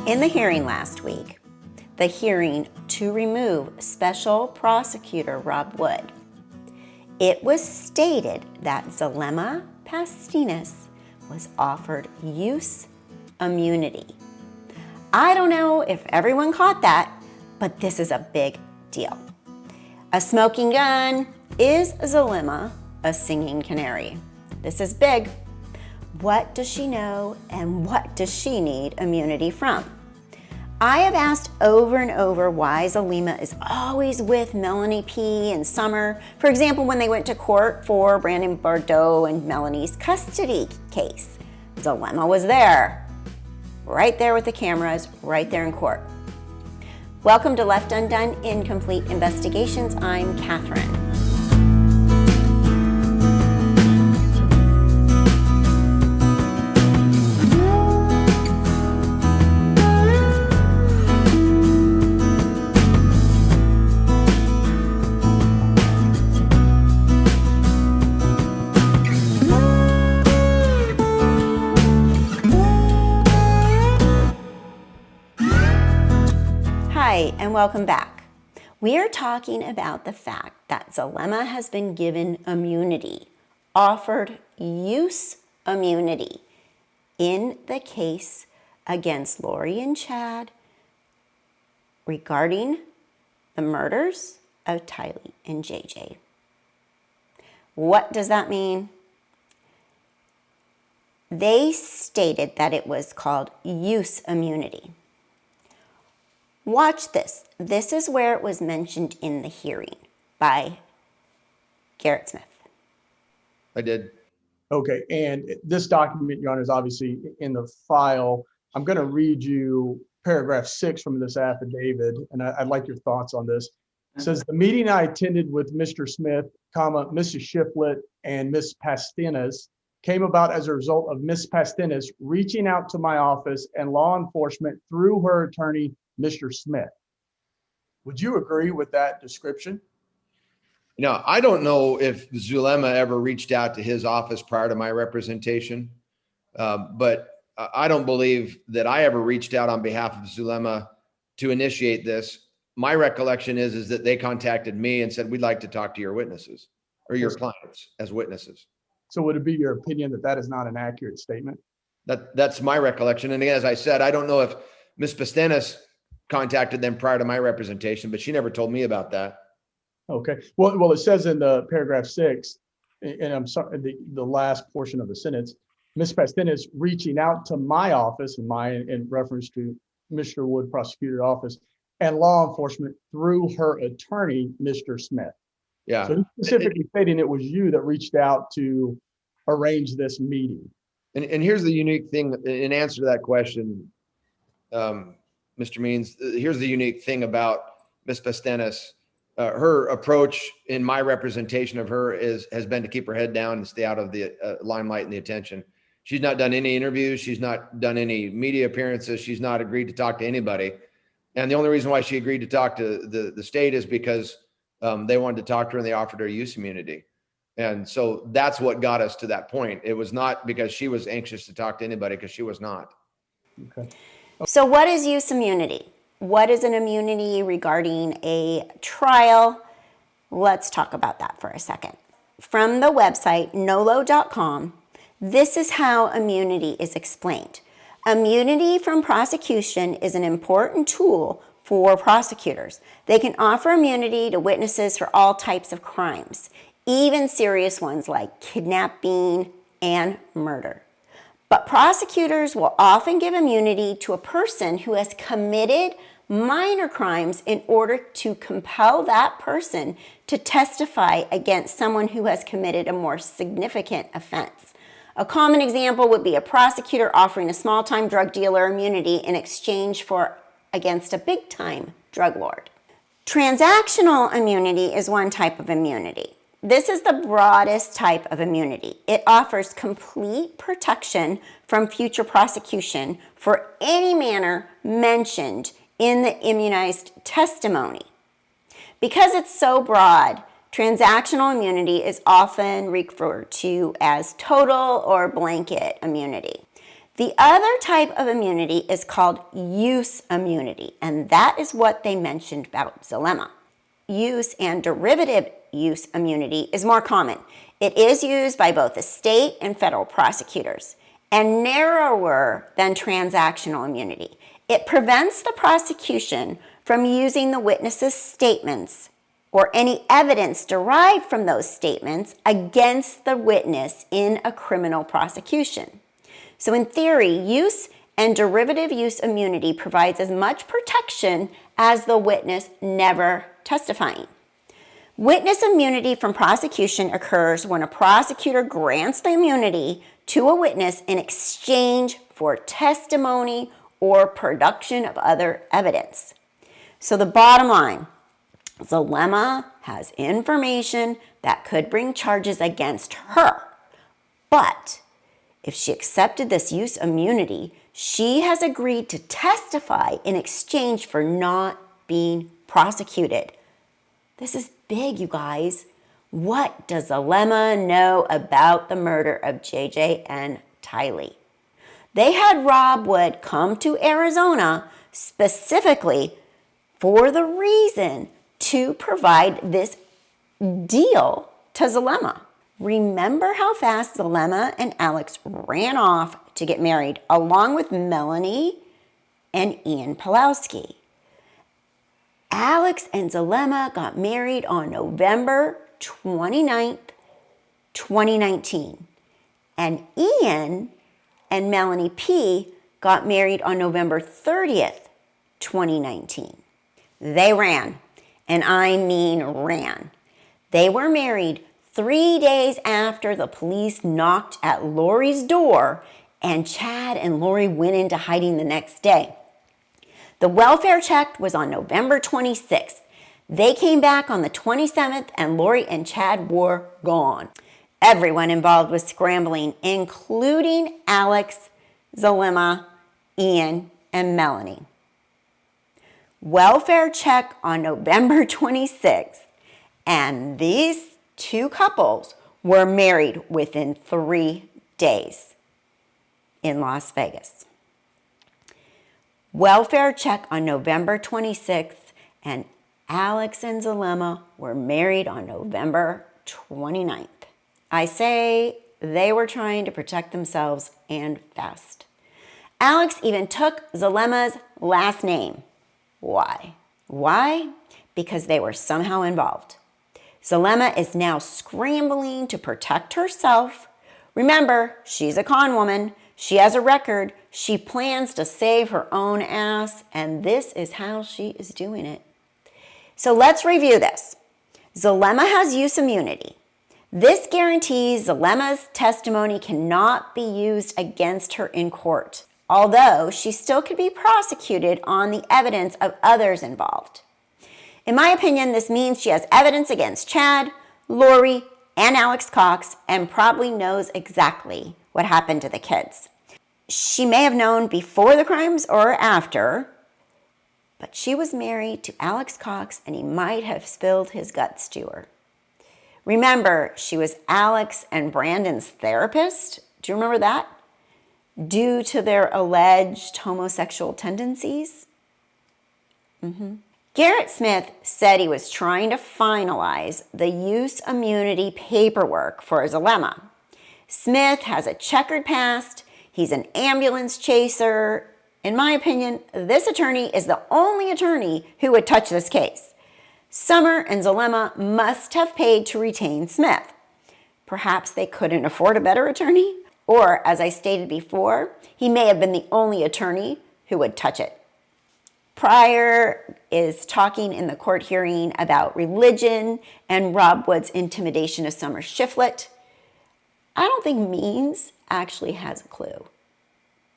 In the hearing last week, the hearing to remove Special Prosecutor Rob Wood, it was stated that Zulema Pastenes was offered use immunity. I don't know if everyone caught that, but this is a big deal. A smoking gun, is Zulema a singing canary? This is big. What does she know and what does she need immunity from? I have asked over and over why Zulema is always with Melanie P. and Summer. For example, when they went to court for Brandon Boudreaux and Melanie's custody case. Zulema was there, right there with the cameras, right there in court. Welcome to Left Undone Incomplete Investigations. I'm Kathryn. Hi, and welcome back. We are talking about the fact that Zulema has been given immunity, offered use immunity in the case against Lori and Chad regarding the murders of Tylee and JJ. What does that mean? They stated that it was called use immunity. Watch this. This is where it was mentioned in the hearing by Garret Smith. I did. Okay, and this document, Your Honor, is obviously in the file. I'm going to read you paragraph 6 from this affidavit, and I'd like your thoughts on this. It says, the meeting I attended with Mr. Smith, Mrs. Shiflet, and Ms. Pastenas came about as a result of Ms. Pastenas reaching out to my office and law enforcement through her attorney, Mr. Smith. Would you agree with that description? Now, I don't know if Zulema ever reached out to his office prior to my representation, but I don't believe that I ever reached out on behalf of Zulema to initiate this. My recollection is that they contacted me and said, we'd like to talk to your witnesses or your clients as witnesses. So would it be your opinion that that is not an accurate statement? That's my recollection. And again, as I said, I don't know if Ms. Pastenas contacted them prior to my representation, but she never told me about that. Okay. Well, it says in the paragraph 6, and I'm sorry, the last portion of the sentence, Ms. Pastenas reaching out to my office, in reference to Mr. Wood prosecutor office, and law enforcement through her attorney, Mr. Smith. Yeah. So he's specifically stating it was you that reached out to arrange this meeting. And here's the unique thing in answer to that question, Mr. Means, here's the unique thing about Ms. Pastenas. Her approach in my representation of her has been to keep her head down and stay out of the limelight and the attention. She's not done any interviews. She's not done any media appearances. She's not agreed to talk to anybody. And the only reason why she agreed to talk to the state is because they wanted to talk to her and they offered her use immunity. And so that's what got us to that point. It was not because she was anxious to talk to anybody, because she was not. Okay. So what is use immunity? What is an immunity regarding a trial? Let's talk about that for a second. From the website nolo.com, this is how immunity is explained. Immunity from prosecution is an important tool for prosecutors. They can offer immunity to witnesses for all types of crimes, even serious ones like kidnapping and murder. But prosecutors will often give immunity to a person who has committed minor crimes in order to compel that person to testify against someone who has committed a more significant offense. A common example would be a prosecutor offering a small-time drug dealer immunity in exchange for against a big-time drug lord. Transactional immunity is one type of immunity. This is the broadest type of immunity. It offers complete protection from future prosecution for any manner mentioned in the immunized testimony. Because it's so broad, transactional immunity is often referred to as total or blanket immunity. The other type of immunity is called use immunity, and that is what they mentioned about Zulema. Use and derivative use immunity is more common. It is used by both the state and federal prosecutors, and narrower than transactional immunity. It prevents the prosecution from using the witness's statements or any evidence derived from those statements against the witness in a criminal prosecution. So in theory, use and derivative use immunity provides as much protection as the witness never testifying. Witness immunity from prosecution occurs when a prosecutor grants the immunity to a witness in exchange for testimony or production of other evidence. So the bottom line, Zulema has information that could bring charges against her, but if she accepted this use immunity, she has agreed to testify in exchange for not being prosecuted. This is big, you guys. What does Zulema know about the murder of JJ and Tylee? They had Rob Wood come to Arizona specifically for the reason to provide this deal to Zulema. Remember how fast Zulema and Alex ran off to get married, along with Melanie and Ian Pawlowski. Alex and Zulema got married on November 29th, 2019. And Ian and Melanie P got married on November 30th, 2019. They ran, and I mean ran. They were married 3 days after the police knocked at Lori's door, and Chad and Lori went into hiding the next day. The welfare check was on November 26th. They came back on the 27th, and Lori and Chad were gone. Everyone involved was scrambling, including Alex, Zulema, Ian, and Melanie. Welfare check on November 26th, and these two couples were married within 3 days in Las Vegas. Welfare check on November 26th, and Alex and Zulema were married on November 29th. I say they were trying to protect themselves and fast. Alex even took Zulema's last name. Why? Why? Because they were somehow involved. Zulema is now scrambling to protect herself. Remember, she's a con woman. She has a record. She plans to save her own ass, and this is how she is doing it. So let's review this. Zulema has use immunity. This guarantees Zulema's testimony cannot be used against her in court, although she still could be prosecuted on the evidence of others involved. In my opinion, this means she has evidence against Chad, Lori, and Alex Cox, and probably knows exactly what happened to the kids. She may have known before the crimes or after, but she was married to Alex Cox, and he might have spilled his guts to her. Remember, she was Alex and Brandon's therapist. Do you remember that? Due to their alleged homosexual tendencies. Garret Smith said he was trying to finalize the use immunity paperwork for Zulema. Smith has a checkered past. He's an ambulance chaser. In my opinion, this attorney is the only attorney who would touch this case. Summer and Zulema must have paid to retain Smith. Perhaps they couldn't afford a better attorney, or as I stated before, he may have been the only attorney who would touch it. Pryor is talking in the court hearing about religion and Rob Wood's intimidation of Summer Shiflet. I don't think Means actually has a clue.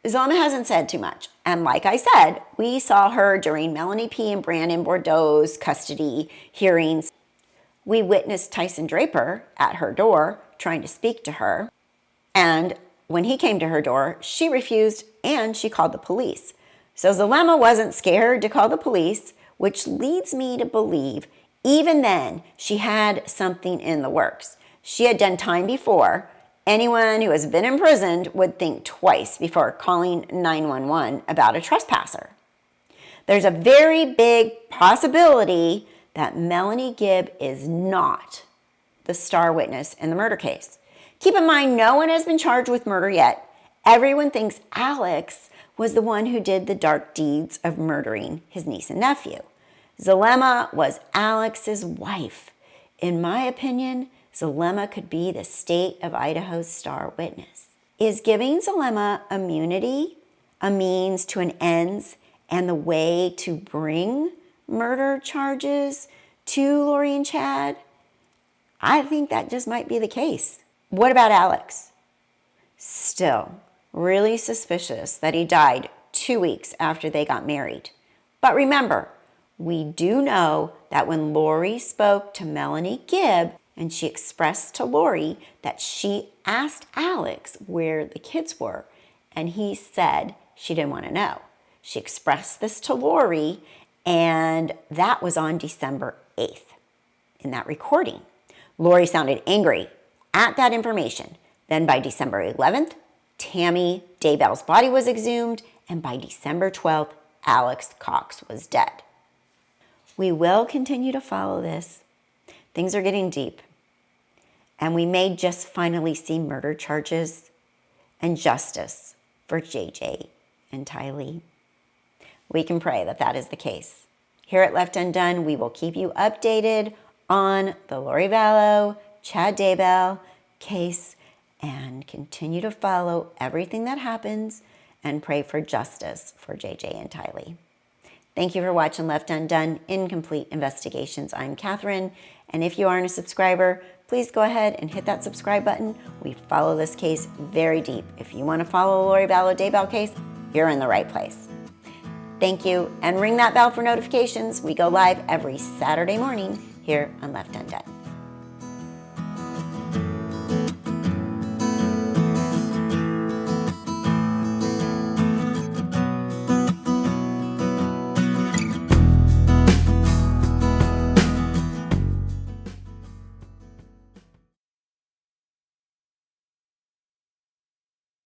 Zulema hasn't said too much. And like I said, we saw her during Melanie P. and Brandon Boudreaux's custody hearings. We witnessed Tyson Draper at her door trying to speak to her. And when he came to her door, she refused and she called the police. So Zulema wasn't scared to call the police, which leads me to believe even then she had something in the works. She had done time before, anyone who has been imprisoned would think twice before calling 911 about a trespasser. There's a very big possibility that Melanie Gibb is not the star witness in the murder case. Keep in mind, no one has been charged with murder yet. Everyone thinks Alex was the one who did the dark deeds of murdering his niece and nephew. Zulema was Alex's wife. In my opinion, Zulema could be the state of Idaho's star witness. Is giving Zulema immunity a means to an ends and the way to bring murder charges to Lori and Chad? I think that just might be the case. What about Alex? Still, really suspicious that he died 2 weeks after they got married. But remember, we do know that when Lori spoke to Melanie Gibb and she expressed to Lori that she asked Alex where the kids were, and he said she didn't want to know. She expressed this to Lori, and that was on December 8th in that recording. Lori sounded angry at that information. Then by December 11th, Tammy Daybell's body was exhumed, and by December 12th, Alex Cox was dead. We will continue to follow this. Things are getting deep, and we may just finally see murder charges and justice for JJ and Tylee. We can pray that that is the case. Here at Left Undone, we will keep you updated on the Lori Vallow, Chad Daybell case and continue to follow everything that happens and pray for justice for JJ and Tylee. Thank you for watching Left Undone Incomplete Investigations. I'm Kathryn, and if you aren't a subscriber, please go ahead and hit that subscribe button. We follow this case very deep. If you want to follow the Lori Vallow Daybell case, you're in the right place. Thank you, and ring that bell for notifications. We go live every Saturday morning here on Left Undone.